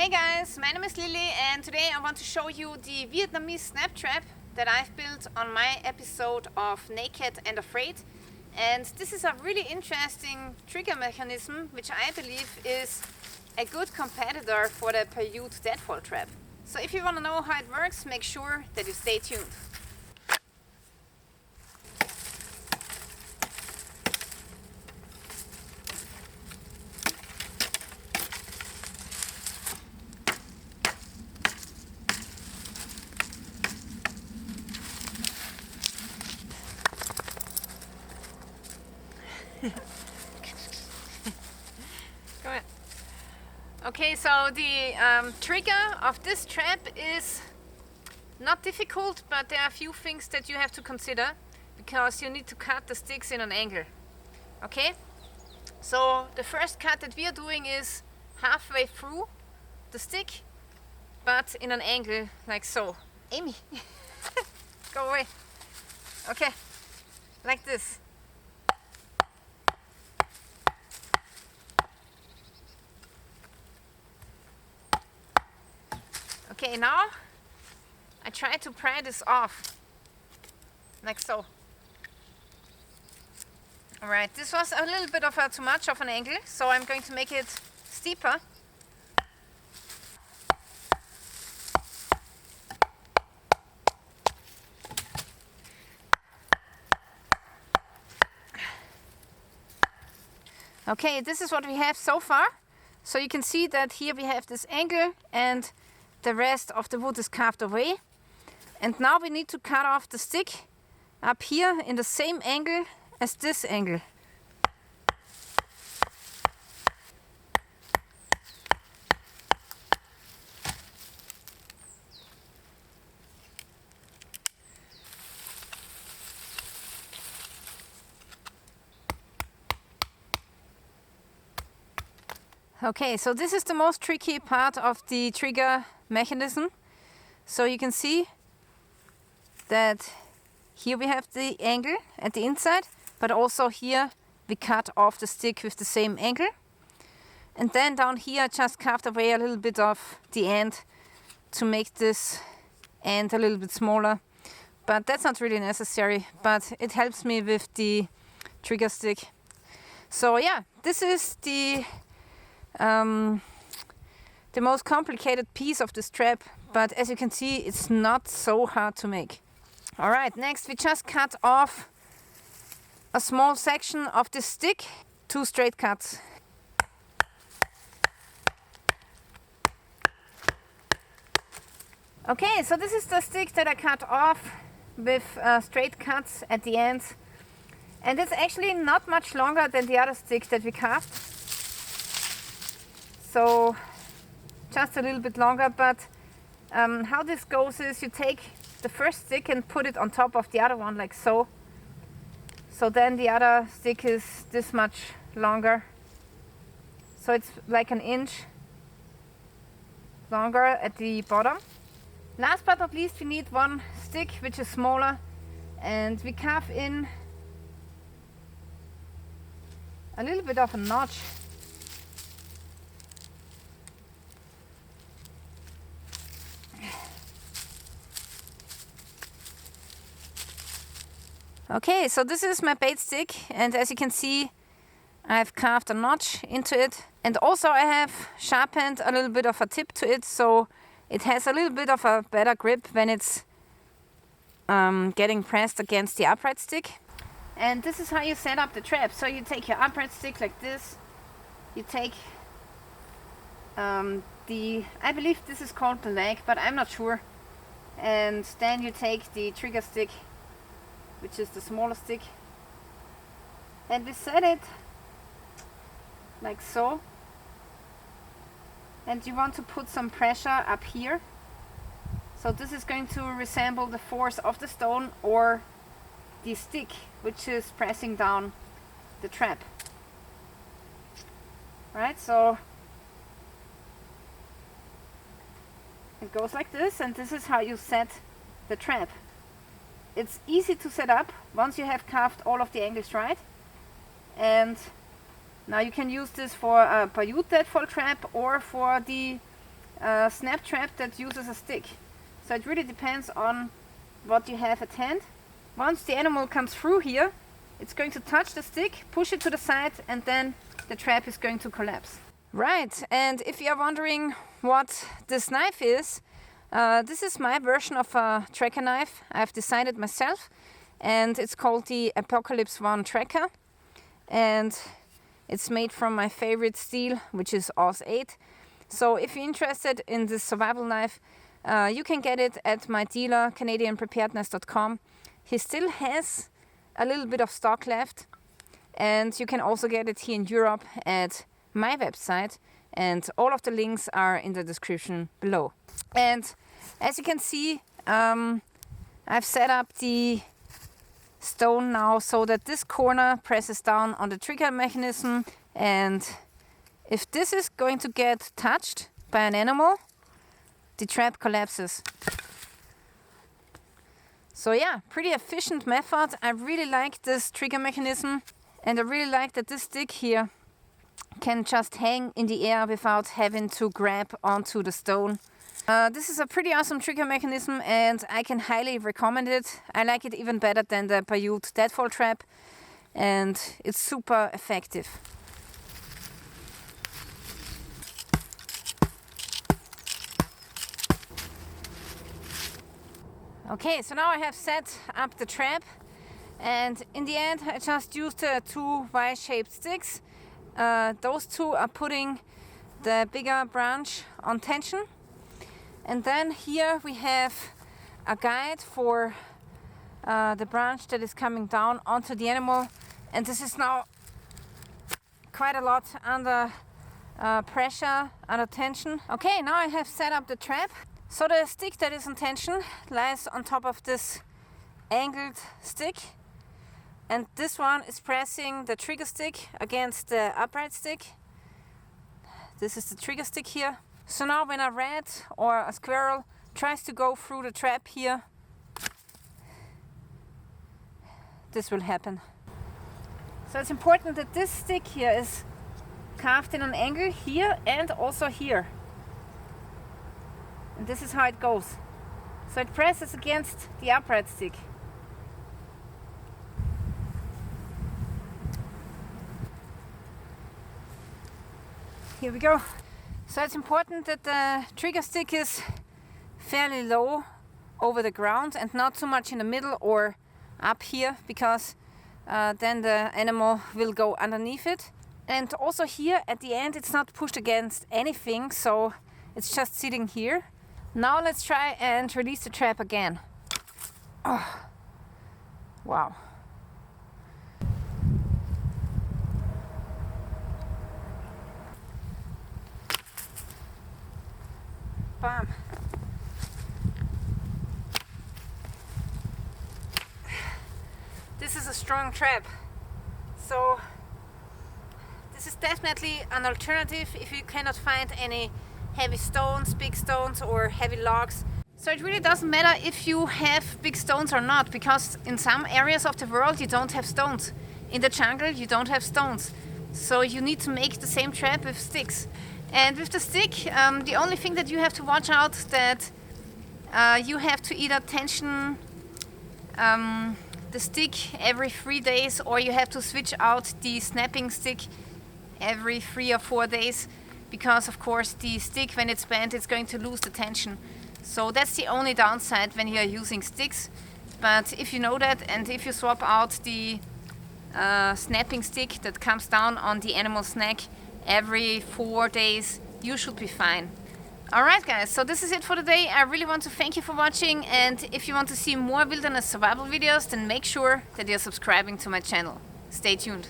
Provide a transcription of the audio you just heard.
Hey guys, my name is Lilly and today I want to show you the Vietnamese snap trap that I've built on my episode of Naked and Afraid. And this is a really interesting trigger mechanism which I believe is a good competitor for the Paiute deadfall trap. So if you want to know how it works, make sure that you stay tuned. Go ahead. Okay, so the trigger of this trap is not difficult, but there are a few things that you have to consider because you need to cut the sticks in an angle. Okay, so the first cut that we are doing is halfway through the stick, but in an angle like so. Amy, go away. Okay, like this. Okay, now I try to pry this off, like so. Alright, this was a little bit of too much of an angle, so I'm going to make it steeper. Okay, this is what we have so far. So you can see that here we have this angle and the rest of the wood is carved away. And now we need to cut off the stick up here in the same angle as this angle. Okay, so this is the most tricky part of the trigger mechanism. So you can see that here we have the angle at the inside, but also here we cut off the stick with the same angle. And then down here I just carved away a little bit of the end to make this end a little bit smaller. But that's not really necessary, but it helps me with the trigger stick. So yeah, this is the most complicated piece of this trap, but as you can see, it's not so hard to make. Alright, next we just cut off a small section of this stick, 2 straight cuts. Okay, so this is the stick that I cut off with straight cuts at the end, and it's actually not much longer than the other stick that we carved. So just a little bit longer, but how this goes is you take the first stick and put it on top of the other one like so. So then the other stick is this much longer. So it's like an inch longer at the bottom. Last but not least, we need one stick which is smaller, and we carve in a little bit of a notch. Okay, so this is my bait stick, and as you can see, I've carved a notch into it, and also I have sharpened a little bit of a tip to it, so it has a little bit of a better grip when it's getting pressed against the upright stick. And this is how you set up the trap. So you take your upright stick like this, you take I believe this is called the leg, but I'm not sure, and then you take the trigger stick, which is the smaller stick, and we set it like so, and you want to put some pressure up here. So this is going to resemble the force of the stone or the stick which is pressing down the trap. Right, so it goes like this, and this is how you set the trap. It's easy to set up once you have carved all of the angles right, and now you can use this for a Paiute deadfall trap or for the a snap trap that uses a stick. So it really depends on what you have at hand. Once the animal comes through here, it's going to touch the stick, push it to the side, and then the trap is going to collapse. Right, and if you are wondering what this knife is, this is my version of a tracker knife. I've designed it myself, and it's called the APO-1 Tracker, and it's made from my favorite steel, which is Aus 8. So if you're interested in this survival knife, you can get it at my dealer, CanadianPreparedness.com. He still has a little bit of stock left, and you can also get it here in Europe at my website, and all of the links are in the description below. And as you can see, I've set up the stone now so that this corner presses down on the trigger mechanism, and if this is going to get touched by an animal, the trap collapses. So yeah, pretty efficient method. I really like this trigger mechanism, and I really like that this stick here can just hang in the air without having to grab onto the stone. This is a pretty awesome trigger mechanism, and I can highly recommend it. I like it even better than the Paiute deadfall trap, and it's super effective. Okay, so now I have set up the trap, and in the end I just used two Y-shaped sticks. Those two are putting the bigger branch on tension, and then here we have a guide for the branch that is coming down onto the animal, and this is now quite a lot under pressure, under tension. Okay, now I have set up the trap. So the stick that is on tension lies on top of this angled stick, and this one is pressing the trigger stick against the upright stick. This is the trigger stick here. So now when a rat or a squirrel tries to go through the trap here, this will happen. So it's important that this stick here is carved in an angle here and also here. And this is how it goes. So it presses against the upright stick. Here we go. So it's important that the trigger stick is fairly low over the ground and not too much in the middle or up here, because then the animal will go underneath it. And also here at the end it's not pushed against anything, so it's just sitting here. Now let's try and release the trap again. Oh, wow. Bam. This is a strong trap. So this is definitely an alternative if you cannot find any heavy stones, big stones or heavy logs. So it really doesn't matter if you have big stones or not, because in some areas of the world you don't have stones. In the jungle you don't have stones. So you need to make the same trap with sticks. And with the stick, the only thing that you have to watch out that you have to either tension the stick every 3 days, or you have to switch out the snapping stick every 3 or 4 days, because of course the stick, when it's bent, it's going to lose the tension. So that's the only downside when you are using sticks. But if you know that, and if you swap out the snapping stick that comes down on the animal's neck every 4 days, you should be fine. Alright guys, so this is it for today. I really want to thank you for watching, and if you want to see more wilderness survival videos, then make sure that you're subscribing to my channel. Stay tuned.